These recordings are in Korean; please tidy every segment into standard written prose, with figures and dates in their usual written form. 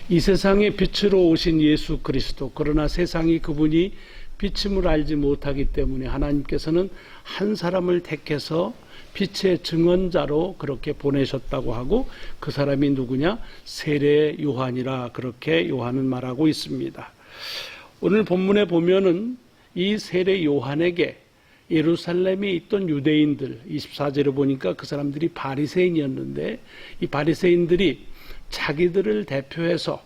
이 세상에 빛으로 오신 예수 그리스도, 그러나 세상이 그분이 빛임을 알지 못하기 때문에 하나님께서는 한 사람을 택해서 빛의 증언자로 그렇게 보내셨다고 하고, 그 사람이 누구냐? 세례 요한이라 그렇게 요한은 말하고 있습니다. 오늘 본문에 보면은 이 세례 요한에게 예루살렘에 있던 유대인들, 24절에 보니까 그 사람들이 바리새인이었는데, 이 바리새인들이 자기들을 대표해서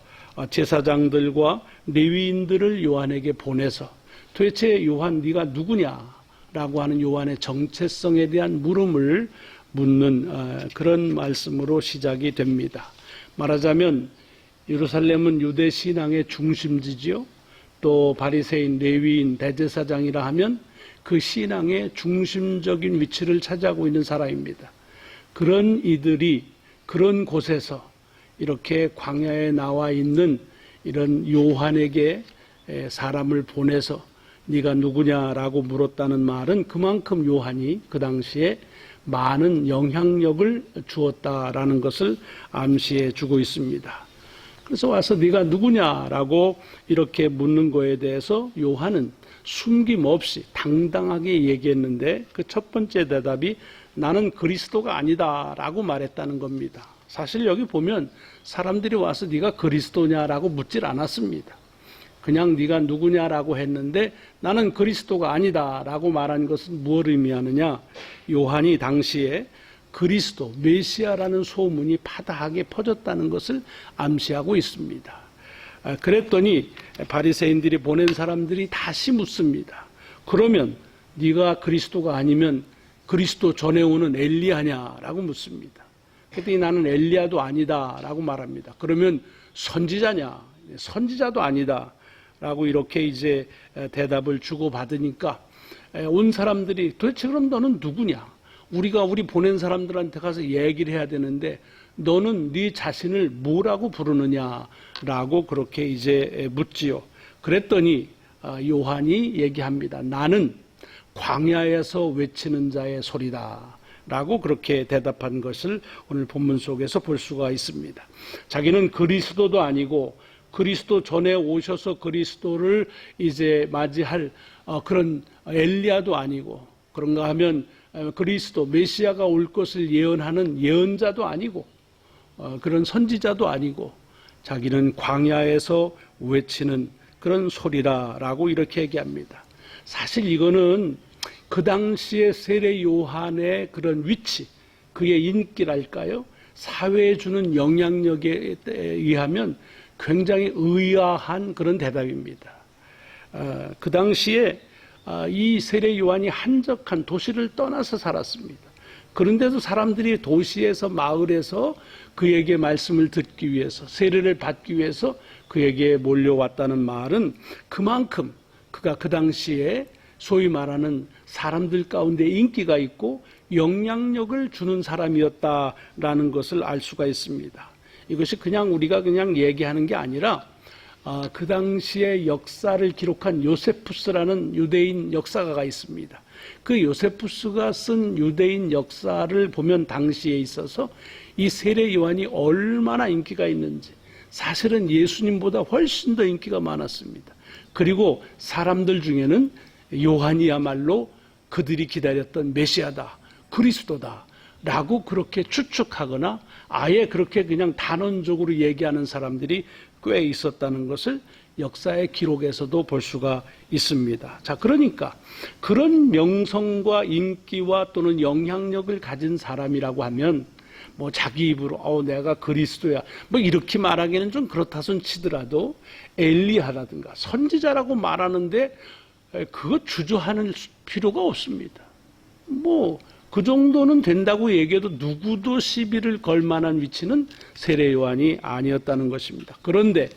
제사장들과 레위인들을 요한에게 보내서 도대체 요한 네가 누구냐라고 하는 요한의 정체성에 대한 물음을 묻는 그런 말씀으로 시작이 됩니다. 말하자면 예루살렘은 유대 신앙의 중심지지요. 또 바리새인, 레위인, 대제사장이라 하면 그 신앙의 중심적인 위치를 차지하고 있는 사람입니다. 그런 이들이 그런 곳에서 이렇게 광야에 나와 있는 이런 요한에게 사람을 보내서 네가 누구냐라고 물었다는 말은 그만큼 요한이 그 당시에 많은 영향력을 주었다라는 것을 암시해 주고 있습니다. 그래서 와서 네가 누구냐라고 이렇게 묻는 거에 대해서 요한은 숨김없이 당당하게 얘기했는데, 그 첫 번째 대답이 나는 그리스도가 아니다라고 말했다는 겁니다. 사실 여기 보면 사람들이 와서 네가 그리스도냐라고 묻질 않았습니다. 그냥 네가 누구냐라고 했는데 나는 그리스도가 아니다라고 말한 것은 무엇을 의미하느냐? 요한이 당시에 그리스도, 메시아라는 소문이 파다하게 퍼졌다는 것을 암시하고 있습니다. 그랬더니 바리새인들이 보낸 사람들이 다시 묻습니다. 그러면 네가 그리스도가 아니면 그리스도 전에 오는 엘리야냐라고 묻습니다. 그랬더니 나는 엘리야도 아니다라고 말합니다. 그러면 선지자냐? 선지자도 아니다라고 이렇게 이제 대답을 주고받으니까 온 사람들이 도대체 그럼 너는 누구냐? 우리 보낸 사람들한테 가서 얘기를 해야 되는데 너는 네 자신을 뭐라고 부르느냐라고 그렇게 이제 묻지요. 그랬더니 요한이 얘기합니다. 나는 광야에서 외치는 자의 소리다 라고 그렇게 대답한 것을 오늘 본문 속에서 볼 수가 있습니다. 자기는 그리스도도 아니고 그리스도 전에 오셔서 그리스도를 이제 맞이할 그런 엘리야도 아니고, 그런가 하면 그리스도 메시아가 올 것을 예언하는 예언자도 아니고 그런 선지자도 아니고, 자기는 광야에서 외치는 그런 소리라라고 이렇게 얘기합니다. 사실 이거는 그 당시에 세례 요한의 그런 위치, 그의 인기랄까요? 사회에 주는 영향력에 의하면 굉장히 의아한 그런 대답입니다. 그 당시에 이 세례 요한이 한적한 도시를 떠나서 살았습니다. 그런데도 사람들이 도시에서 마을에서 그에게 말씀을 듣기 위해서, 세례를 받기 위해서 그에게 몰려왔다는 말은 그만큼 그가 그 당시에 소위 말하는 사람들 가운데 인기가 있고 영향력을 주는 사람이었다라는 것을 알 수가 있습니다. 이것이 그냥 우리가 그냥 얘기하는 게 아니라 그 당시의 역사를 기록한 요세푸스라는 유대인 역사가가 있습니다. 그 요세푸스가 쓴 유대인 역사를 보면 당시에 있어서 이 세례 요한이 얼마나 인기가 있는지, 사실은 예수님보다 훨씬 더 인기가 많았습니다. 그리고 사람들 중에는 요한이야말로 그들이 기다렸던 메시아다, 그리스도다 라고 그렇게 추측하거나 아예 그렇게 그냥 단언적으로 얘기하는 사람들이 꽤 있었다는 것을 역사의 기록에서도 볼 수가 있습니다. 자, 그러니까 그런 명성과 인기와 또는 영향력을 가진 사람이라고 하면 뭐 자기 입으로 내가 그리스도야 뭐 이렇게 말하기는 좀 그렇다 손 치더라도 엘리야라든가 선지자라고 말하는데 그거 주저하는 필요가 없습니다. 뭐 그 정도는 된다고 얘기해도 누구도 시비를 걸 만한 위치는 세례 요한이 아니었다는 것입니다. 그런데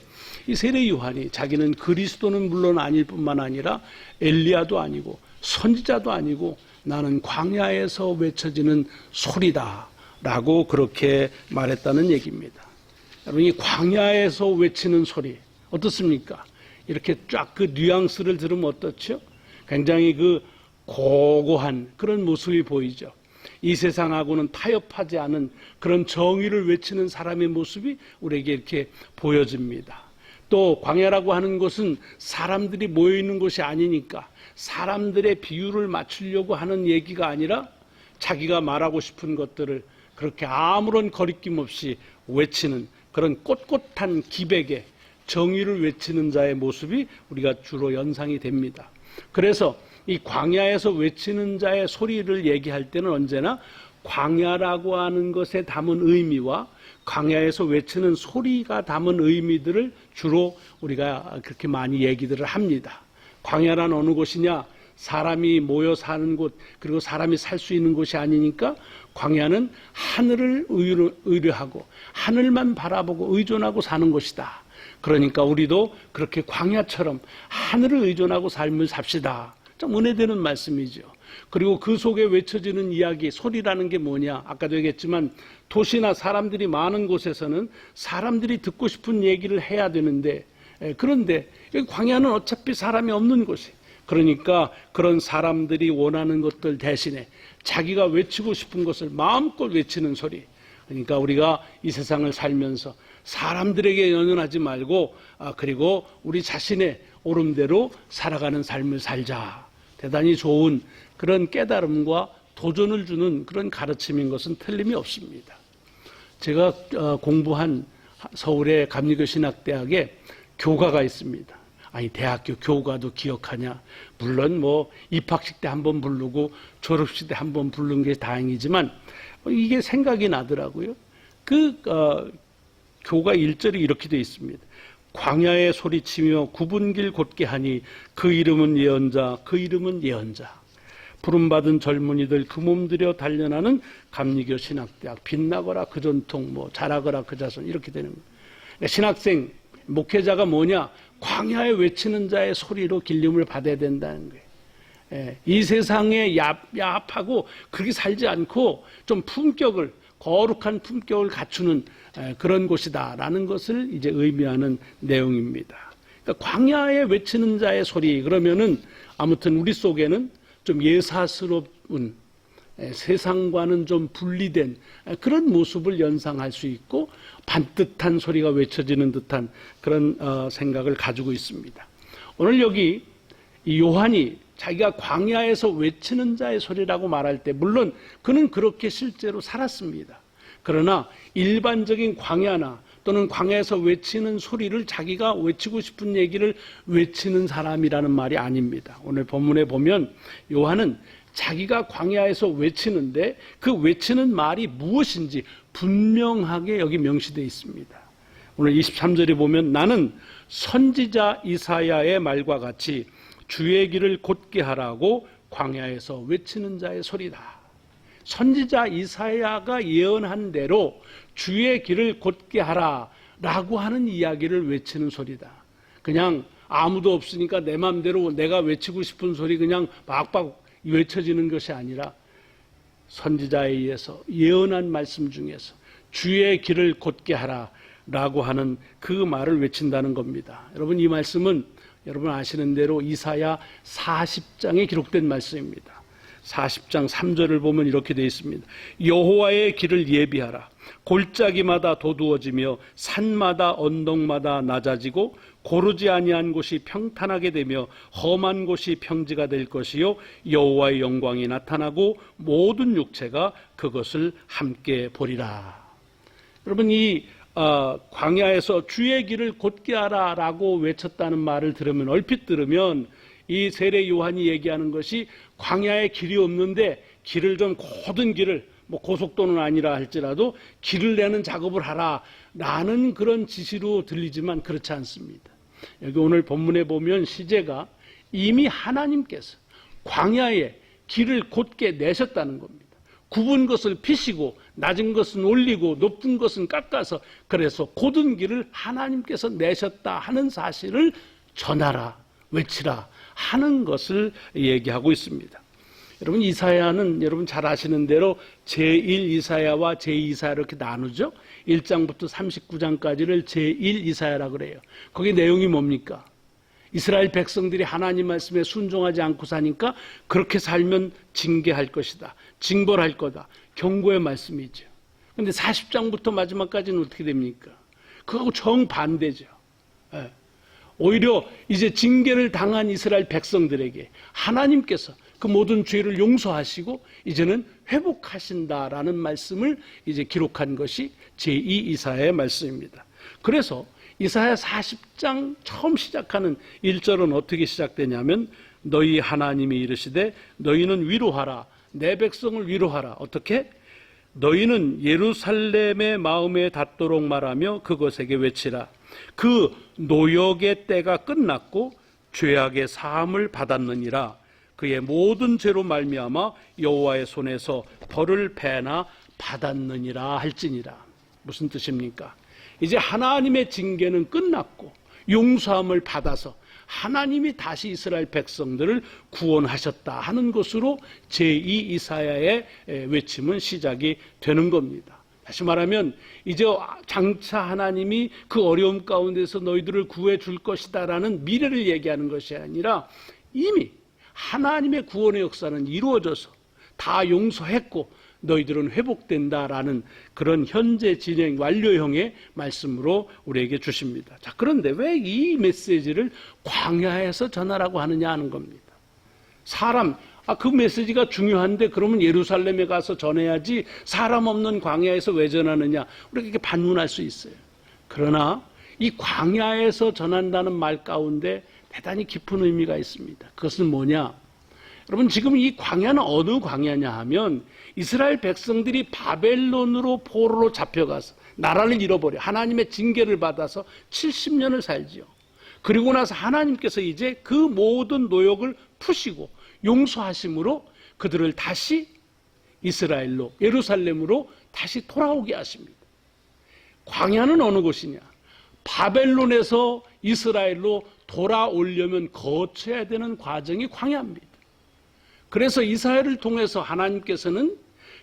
이 세례 요한이 자기는 그리스도는 물론 아닐 뿐만 아니라 엘리야도 아니고 선지자도 아니고 나는 광야에서 외쳐지는 소리다 라고 그렇게 말했다는 얘기입니다. 여러분, 이 광야에서 외치는 소리 어떻습니까? 이렇게 쫙 그 뉘앙스를 들으면 어떻죠? 굉장히 그 고고한 그런 모습이 보이죠. 이 세상하고는 타협하지 않은 그런 정의를 외치는 사람의 모습이 우리에게 이렇게 보여집니다. 또 광야라고 하는 것은 사람들이 모여있는 곳이 아니니까 사람들의 비율을 맞추려고 하는 얘기가 아니라 자기가 말하고 싶은 것들을 그렇게 아무런 거리낌 없이 외치는 그런 꼿꼿한 기백의 정의를 외치는 자의 모습이 우리가 주로 연상이 됩니다. 그래서 이 광야에서 외치는 자의 소리를 얘기할 때는 언제나 광야라고 하는 것에 담은 의미와 광야에서 외치는 소리가 담은 의미들을 주로 우리가 그렇게 많이 얘기들을 합니다. 광야란 어느 곳이냐? 사람이 모여 사는 곳, 그리고 사람이 살 수 있는 곳이 아니니까 광야는 하늘을 의뢰하고 하늘만 바라보고 의존하고 사는 곳이다. 그러니까 우리도 그렇게 광야처럼 하늘을 의존하고 삶을 삽시다. 좀 은혜되는 말씀이죠. 그리고 그 속에 외쳐지는 이야기, 소리라는 게 뭐냐? 아까도 얘기했지만 도시나 사람들이 많은 곳에서는 사람들이 듣고 싶은 얘기를 해야 되는데, 그런데 여기 광야는 어차피 사람이 없는 곳이에요. 그러니까 그런 사람들이 원하는 것들 대신에 자기가 외치고 싶은 것을 마음껏 외치는 소리. 그러니까 우리가 이 세상을 살면서 사람들에게 연연하지 말고 그리고 우리 자신의 오름대로 살아가는 삶을 살자. 대단히 좋은 그런 깨달음과 도전을 주는 그런 가르침인 것은 틀림이 없습니다. 제가 공부한 서울의 감리교신학대학에 교가가 있습니다. 아니 대학교 교가도 기억하냐? 물론 뭐 입학식 때 한번 부르고 졸업식 때 한번 부른 게 다행이지만 이게 생각이 나더라고요. 교가 1절이 이렇게 되어 있습니다. 광야에 소리치며 굽은 길 곧게 하니 그 이름은 예언자, 그 이름은 예언자. 부름받은 젊은이들 그 몸들여 단련하는 감리교 신학대학. 빛나거라 그 전통, 뭐 자라거라 그 자손, 이렇게 되는 거예요. 그러니까 신학생, 목회자가 뭐냐? 광야에 외치는 자의 소리로 길림을 받아야 된다는 거예요. 이 세상에 야합하고 그렇게 살지 않고 좀 품격을, 거룩한 품격을 갖추는 그런 곳이다라는 것을 이제 의미하는 내용입니다. 그러니까 광야에 외치는 자의 소리, 그러면은 아무튼 우리 속에는 좀 예사스러운, 세상과는 좀 분리된 그런 모습을 연상할 수 있고 반듯한 소리가 외쳐지는 듯한 그런 생각을 가지고 있습니다. 오늘 여기 이 요한이 자기가 광야에서 외치는 자의 소리라고 말할 때 물론 그는 그렇게 실제로 살았습니다. 그러나 일반적인 광야나 또는 광야에서 외치는 소리를 자기가 외치고 싶은 얘기를 외치는 사람이라는 말이 아닙니다. 오늘 본문에 보면 요한은 자기가 광야에서 외치는데 그 외치는 말이 무엇인지 분명하게 여기 명시되어 있습니다. 오늘 23절에 보면 나는 선지자 이사야의 말과 같이 주의 길을 곧게 하라고 광야에서 외치는 자의 소리다. 선지자 이사야가 예언한 대로 주의 길을 곧게 하라라고 하는 이야기를 외치는 소리다. 그냥 아무도 없으니까 내 마음대로 내가 외치고 싶은 소리 그냥 막박 외쳐지는 것이 아니라 선지자에 의해서 예언한 말씀 중에서 주의 길을 곧게 하라라고 하는 그 말을 외친다는 겁니다. 여러분 이 말씀은 여러분 아시는 대로 이사야 40장에 기록된 말씀입니다. 40장 3절을 보면 이렇게 되어 있습니다. 여호와의 길을 예비하라. 골짜기마다 도두어지며 산마다 언덕마다 낮아지고 고르지 아니한 곳이 평탄하게 되며 험한 곳이 평지가 될 것이요 여호와의 영광이 나타나고 모든 육체가 그것을 함께 보리라. 여러분 이 광야에서 주의 길을 곧게 하라라고 외쳤다는 말을 들으면 얼핏 들으면 이 세례 요한이 얘기하는 것이 광야에 길이 없는데 길을 좀 고든 길을 뭐 고속도는 아니라 할지라도 길을 내는 작업을 하라라는 그런 지시로 들리지만 그렇지 않습니다. 여기 오늘 본문에 보면 시제가 이미 하나님께서 광야에 길을 곧게 내셨다는 겁니다. 굽은 것을 피시고 낮은 것은 올리고 높은 것은 깎아서 그래서 고든 길을 하나님께서 내셨다 하는 사실을 전하라, 외치라 하는 것을 얘기하고 있습니다. 여러분 이사야는 여러분 잘 아시는 대로 제1 이사야와 제2 이사야 이렇게 나누죠. 1장부터 39장까지를 제1 이사야라 그래요. 거기 내용이 뭡니까? 이스라엘 백성들이 하나님 말씀에 순종하지 않고 사니까 그렇게 살면 징계할 것이다. 징벌할 거다. 경고의 말씀이죠. 그런데 40장부터 마지막까지는 어떻게 됩니까? 그거하고 정반대죠. 예. 오히려 이제 징계를 당한 이스라엘 백성들에게 하나님께서 그 모든 죄를 용서하시고 이제는 회복하신다라는 말씀을 이제 기록한 것이 제2 이사야의 말씀입니다. 그래서 이사야 40장 처음 시작하는 1절은 어떻게 시작되냐면 너희 하나님이 이르시되 너희는 위로하라. 내 백성을 위로하라. 어떻게? 너희는 예루살렘의 마음에 닿도록 말하며 그것에게 외치라. 그 노역의 때가 끝났고 죄악의 사함을 받았느니라. 그의 모든 죄로 말미암아 여호와의 손에서 벌을 패나 받았느니라 할지니라. 무슨 뜻입니까? 이제 하나님의 징계는 끝났고 용서함을 받아서 하나님이 다시 이스라엘 백성들을 구원하셨다 하는 것으로 제2 이사야의 외침은 시작이 되는 겁니다. 다시 말하면 이제 장차 하나님이 그 어려움 가운데서 너희들을 구해 줄 것이다 라는 미래를 얘기하는 것이 아니라 이미 하나님의 구원의 역사는 이루어져서 다 용서했고 너희들은 회복된다라는 그런 현재 진행 완료형의 말씀으로 우리에게 주십니다. 자, 그런데 왜 이 메시지를 광야에서 전하라고 하느냐 하는 겁니다. 그 메시지가 중요한데 그러면 예루살렘에 가서 전해야지 사람 없는 광야에서 왜 전하느냐 우리가 이렇게 반문할 수 있어요. 그러나 이 광야에서 전한다는 말 가운데 대단히 깊은 의미가 있습니다. 그것은 뭐냐? 여러분 지금 이 광야는 어느 광야냐 하면 이스라엘 백성들이 바벨론으로 포로로 잡혀가서 나라를 잃어버려 하나님의 징계를 받아서 70년을 살지요. 그리고 나서 하나님께서 이제 그 모든 노역을 푸시고 용서하심으로 그들을 다시 이스라엘로 예루살렘으로 다시 돌아오게 하십니다. 광야는 어느 곳이냐? 바벨론에서 이스라엘로 돌아오려면 거쳐야 되는 과정이 광야입니다. 그래서 이사야를 통해서 하나님께서는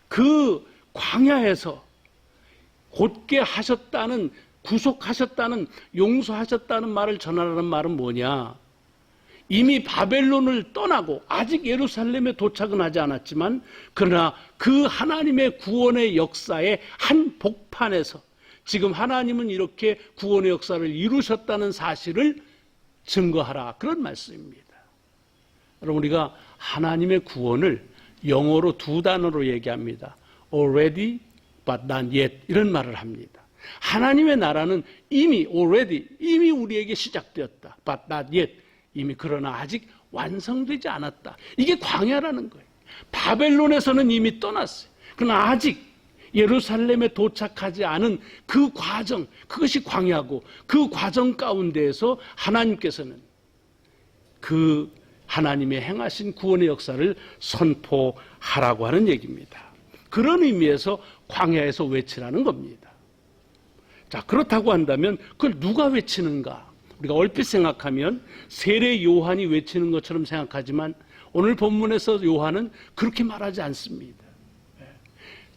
그 광야에서 곧게 하셨다는 구속하셨다는 용서하셨다는 말을 전하라는 말은 뭐냐? 이미 바벨론을 떠나고 아직 예루살렘에 도착은 하지 않았지만 그러나 그 하나님의 구원의 역사의 한 복판에서 지금 하나님은 이렇게 구원의 역사를 이루셨다는 사실을 증거하라 그런 말씀입니다. 여러분 우리가 하나님의 구원을 영어로 두 단어로 얘기합니다. Already but not yet 이런 말을 합니다. 하나님의 나라는 이미 already 이미 우리에게 시작되었다. but not yet 이미 그러나 아직 완성되지 않았다. 이게 광야라는 거예요. 바벨론에서는 이미 떠났어요. 그러나 아직 예루살렘에 도착하지 않은 그 과정 그것이 광야고 그 과정 가운데에서 하나님께서는 그 하나님의 행하신 구원의 역사를 선포하라고 하는 얘기입니다. 그런 의미에서 광야에서 외치라는 겁니다. 자, 그렇다고 한다면 그걸 누가 외치는가? 우리가 얼핏 생각하면 세례 요한이 외치는 것처럼 생각하지만 오늘 본문에서 요한은 그렇게 말하지 않습니다.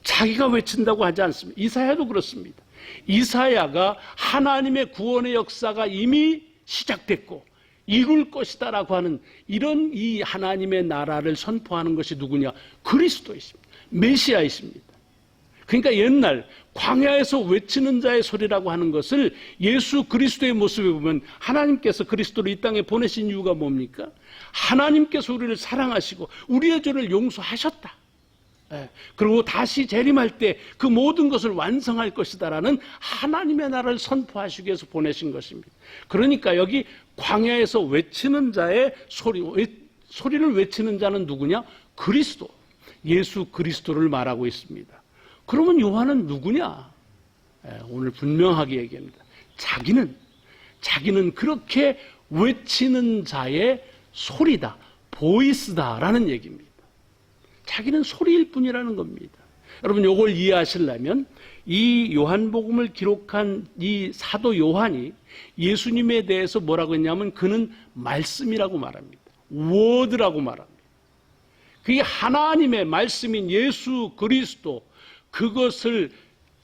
자기가 외친다고 하지 않습니다. 이사야도 그렇습니다. 이사야가 하나님의 구원의 역사가 이미 시작됐고 이룰 것이다라고 하는 이런 이 하나님의 나라를 선포하는 것이 누구냐? 그리스도이십니다. 메시아이십니다. 그러니까 옛날 광야에서 외치는 자의 소리라고 하는 것을 예수 그리스도의 모습에 보면 하나님께서 그리스도를 이 땅에 보내신 이유가 뭡니까? 하나님께서 우리를 사랑하시고 우리의 죄를 용서하셨다. 그리고 다시 재림할 때 그 모든 것을 완성할 것이다라는 하나님의 나라를 선포하시기 위해서 보내신 것입니다. 그러니까 여기 광야에서 외치는 자의 소리를 외치는 자는 누구냐? 그리스도, 예수 그리스도를 말하고 있습니다. 그러면 요한은 누구냐? 오늘 분명하게 얘기합니다. 자기는 그렇게 외치는 자의 소리다, 보이스다라는 얘기입니다. 자기는 소리일 뿐이라는 겁니다. 여러분 이걸 이해하시려면 이 요한복음을 기록한 이 사도 요한이 예수님에 대해서 뭐라고 했냐면 그는 말씀이라고 말합니다. 워드라고 말합니다. 그게 하나님의 말씀인 예수 그리스도 그것을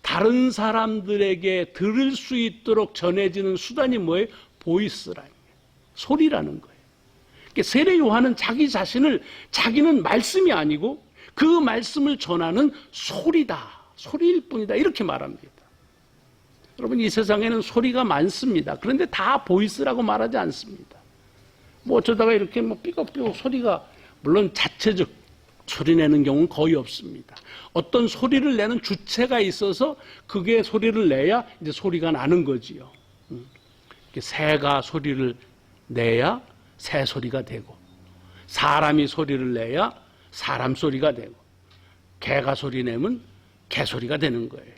다른 사람들에게 들을 수 있도록 전해지는 수단이 뭐예요? 보이스라는 거예요. 소리라는 거예요. 그러니까 세례 요한은 자기 자신을 자기는 말씀이 아니고 그 말씀을 전하는 소리다. 소리일 뿐이다. 이렇게 말합니다. 여러분, 이 세상에는 소리가 많습니다. 그런데 다 보이스라고 말하지 않습니다. 뭐 어쩌다가 이렇게 뭐 삐걱삐걱 소리가, 물론 자체적 소리 내는 경우는 거의 없습니다. 어떤 소리를 내는 주체가 있어서 그게 소리를 내야 이제 소리가 나는 거지요. 새가 소리를 내야 새 소리가 되고, 사람이 소리를 내야 사람 소리가 되고, 개가 소리 내면 개 소리가 되는 거예요.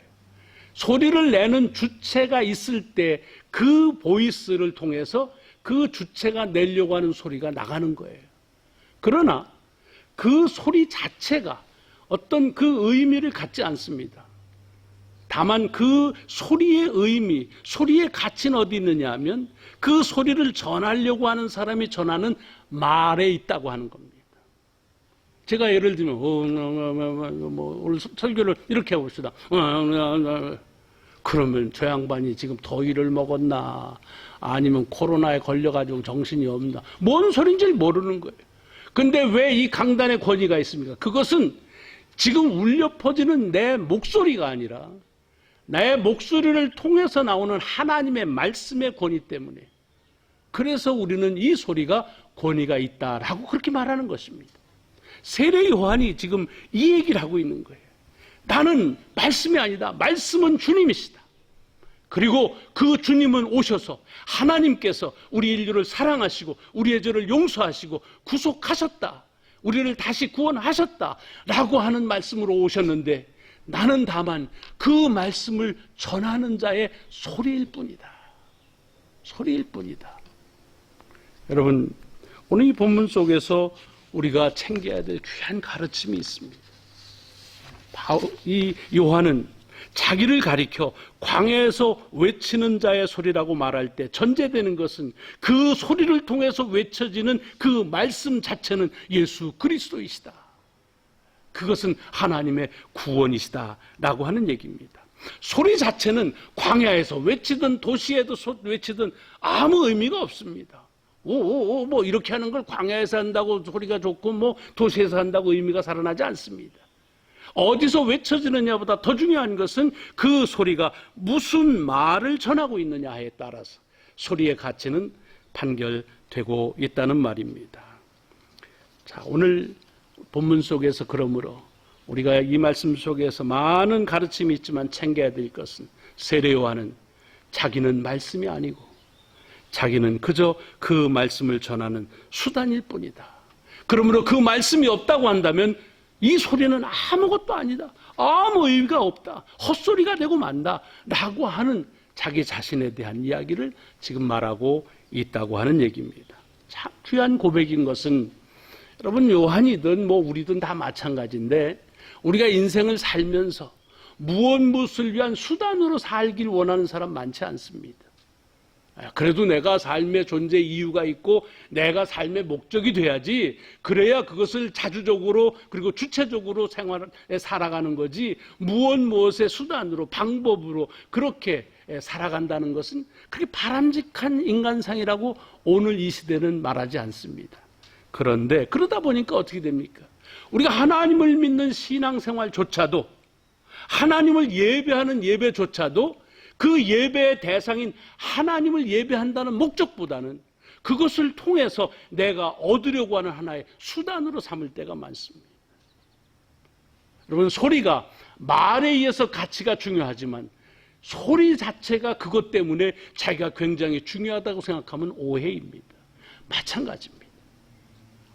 소리를 내는 주체가 있을 때 그 보이스를 통해서 그 주체가 내려고 하는 소리가 나가는 거예요. 그러나 그 소리 자체가 어떤 그 의미를 갖지 않습니다. 다만 그 소리의 의미, 소리의 가치는 어디 있느냐 하면 그 소리를 전하려고 하는 사람이 전하는 말에 있다고 하는 겁니다. 제가 예를 들면 오늘 설교를 이렇게 해봅시다. 그러면 저 양반이 지금 더위를 먹었나, 아니면 코로나에 걸려가지고 정신이 없나, 뭔 소린지 모르는 거예요. 근데 왜 이 강단의 권위가 있습니까? 그것은 지금 울려 퍼지는 내 목소리가 아니라 내 목소리를 통해서 나오는 하나님의 말씀의 권위 때문에, 그래서 우리는 이 소리가 권위가 있다라고 그렇게 말하는 것입니다. 세례 요한이 지금 이 얘기를 하고 있는 거예요. 나는 말씀이 아니다. 말씀은 주님이시다. 그리고 그 주님은 오셔서 하나님께서 우리 인류를 사랑하시고 우리의 죄를 용서하시고 구속하셨다. 우리를 다시 구원하셨다. 라고 하는 말씀으로 오셨는데, 나는 다만 그 말씀을 전하는 자의 소리일 뿐이다. 소리일 뿐이다. 여러분, 오늘 이 본문 속에서 우리가 챙겨야 될 귀한 가르침이 있습니다. 이 요한은 자기를 가리켜 광야에서 외치는 자의 소리라고 말할 때 전제되는 것은 그 소리를 통해서 외쳐지는 그 말씀 자체는 예수 그리스도이시다. 그것은 하나님의 구원이시다라고 하는 얘기입니다. 소리 자체는 광야에서 외치든 도시에도 외치든 아무 의미가 없습니다. 오오오 뭐 이렇게 하는 걸 광야에서 한다고 소리가 좋고 뭐 도시에서 한다고 의미가 살아나지 않습니다. 어디서 외쳐지느냐보다 더 중요한 것은 그 소리가 무슨 말을 전하고 있느냐에 따라서 소리의 가치는 판결되고 있다는 말입니다. 자, 오늘 본문 속에서 그러므로 우리가 이 말씀 속에서 많은 가르침이 있지만 챙겨야 될 것은, 세례 요한은 자기는 말씀이 아니고 자기는 그저 그 말씀을 전하는 수단일 뿐이다. 그러므로 그 말씀이 없다고 한다면 이 소리는 아무것도 아니다. 아무 의미가 없다. 헛소리가 되고 만다. 라고 하는 자기 자신에 대한 이야기를 지금 말하고 있다고 하는 얘기입니다. 참 귀한 고백인 것은, 여러분, 요한이든 뭐 우리든 다 마찬가지인데, 우리가 인생을 살면서 무엇을 위한 수단으로 살길 원하는 사람 많지 않습니다. 그래도 내가 삶의 존재 이유가 있고 내가 삶의 목적이 돼야지, 그래야 그것을 자주적으로 그리고 주체적으로 생활에 살아가는 거지, 무엇의 수단으로 방법으로 그렇게 살아간다는 것은 그렇게 바람직한 인간상이라고 오늘 이 시대는 말하지 않습니다. 그런데 그러다 보니까 어떻게 됩니까? 우리가 하나님을 믿는 신앙생활조차도, 하나님을 예배하는 예배조차도 그 예배의 대상인 하나님을 예배한다는 목적보다는 그것을 통해서 내가 얻으려고 하는 하나의 수단으로 삼을 때가 많습니다. 여러분, 소리가 말에 의해서 가치가 중요하지만 소리 자체가 그것 때문에 자기가 굉장히 중요하다고 생각하면 오해입니다. 마찬가지입니다.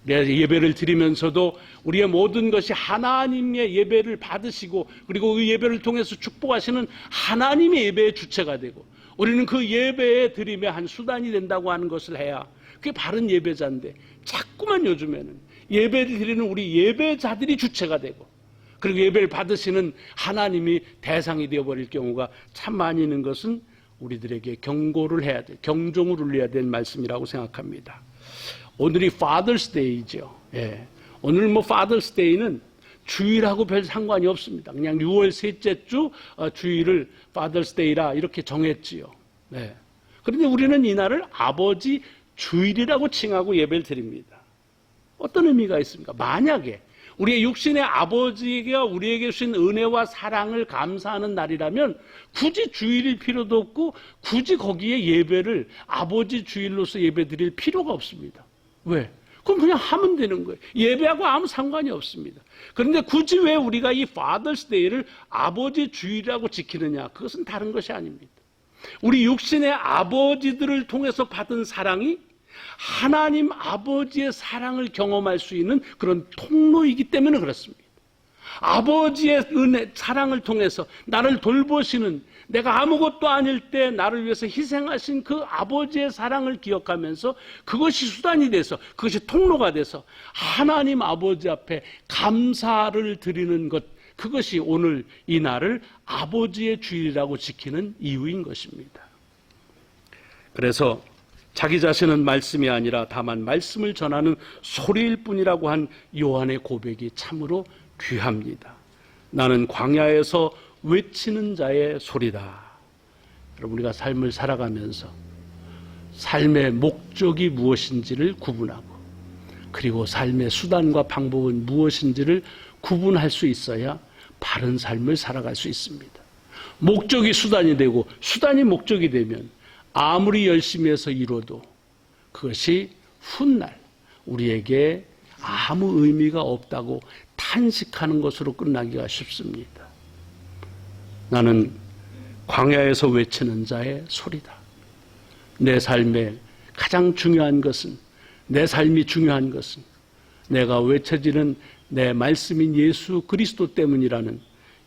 예배를 드리면서도 우리의 모든 것이 하나님의 예배를 받으시고 그리고 그 예배를 통해서 축복하시는 하나님의 예배의 주체가 되고, 우리는 그 예배의 드림의 한 수단이 된다고 하는 것을 해야 그게 바른 예배자인데, 자꾸만 요즘에는 예배를 드리는 우리 예배자들이 주체가 되고 그리고 예배를 받으시는 하나님이 대상이 되어버릴 경우가 참 많이 있는 것은 우리들에게 경고를 해야 돼, 경종을 울려야 될 말씀이라고 생각합니다. 오늘이 Father's Day죠. 예. 오늘 뭐 Father's Day는 주일하고 별 상관이 없습니다. 그냥 6월 셋째 주 주일을 Father's Day라 이렇게 정했지요. 네. 그런데 우리는 이날을 아버지 주일이라고 칭하고 예배를 드립니다. 어떤 의미가 있습니까? 만약에 우리의 육신의 아버지가 우리에게 주신 은혜와 사랑을 감사하는 날이라면 굳이 주일일 필요도 없고 굳이 거기에 예배를 아버지 주일로서 예배 드릴 필요가 없습니다. 왜? 그럼 그냥 하면 되는 거예요. 예배하고 아무 상관이 없습니다. 그런데 굳이 왜 우리가 이 Father's Day를 아버지 주일이라고 지키느냐? 그것은 다른 것이 아닙니다. 우리 육신의 아버지들을 통해서 받은 사랑이 하나님 아버지의 사랑을 경험할 수 있는 그런 통로이기 때문에 그렇습니다. 아버지의 은혜, 사랑을 통해서 나를 돌보시는, 내가 아무것도 아닐 때 나를 위해서 희생하신 그 아버지의 사랑을 기억하면서 그것이 수단이 돼서, 그것이 통로가 돼서 하나님 아버지 앞에 감사를 드리는 것, 그것이 오늘 이 날을 아버지의 주일이라고 지키는 이유인 것입니다. 그래서 자기 자신은 말씀이 아니라 다만 말씀을 전하는 소리일 뿐이라고 한 요한의 고백이 참으로 귀합니다. 나는 광야에서 외치는 자의 소리다. 여러분, 우리가 삶을 살아가면서 삶의 목적이 무엇인지를 구분하고, 그리고 삶의 수단과 방법은 무엇인지를 구분할 수 있어야 바른 삶을 살아갈 수 있습니다. 목적이 수단이 되고 수단이 목적이 되면 아무리 열심히 해서 이뤄도 그것이 훗날 우리에게 아무 의미가 없다고 탄식하는 것으로 끝나기가 쉽습니다. 나는 광야에서 외치는 자의 소리다. 내 삶에 가장 중요한 것은, 내 삶이 중요한 것은 내가 외쳐지는 내 말씀인 예수 그리스도 때문이라는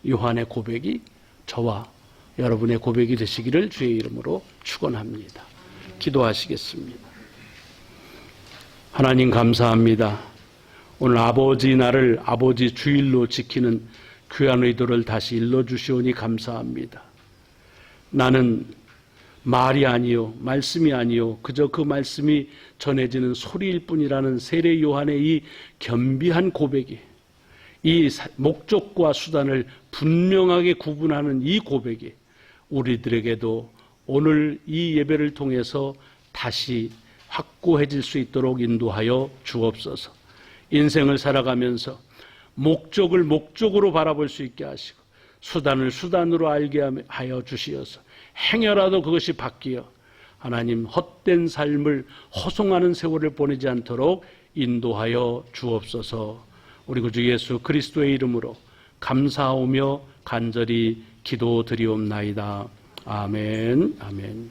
요한의 고백이 저와 여러분의 고백이 되시기를 주의 이름으로 축원합니다. 기도하시겠습니다. 하나님 감사합니다. 오늘 아버지 날을 아버지 주일로 지키는 귀한 의도를 다시 일러주시오니 감사합니다. 나는 말이 아니요 말씀이 아니요 그저 그 말씀이 전해지는 소리일 뿐이라는 세례 요한의 이 겸비한 고백이, 이 목적과 수단을 분명하게 구분하는 이 고백이 우리들에게도 오늘 이 예배를 통해서 다시 확고해질 수 있도록 인도하여 주옵소서. 인생을 살아가면서 목적을 목적으로 바라볼 수 있게 하시고 수단을 수단으로 알게 하여 주시어서 행여라도 그것이 바뀌어 하나님 헛된 삶을 허송하는 세월을 보내지 않도록 인도하여 주옵소서. 우리 구주 예수 그리스도의 이름으로 감사하오며 간절히 기도드리옵나이다. 아멘. 아멘.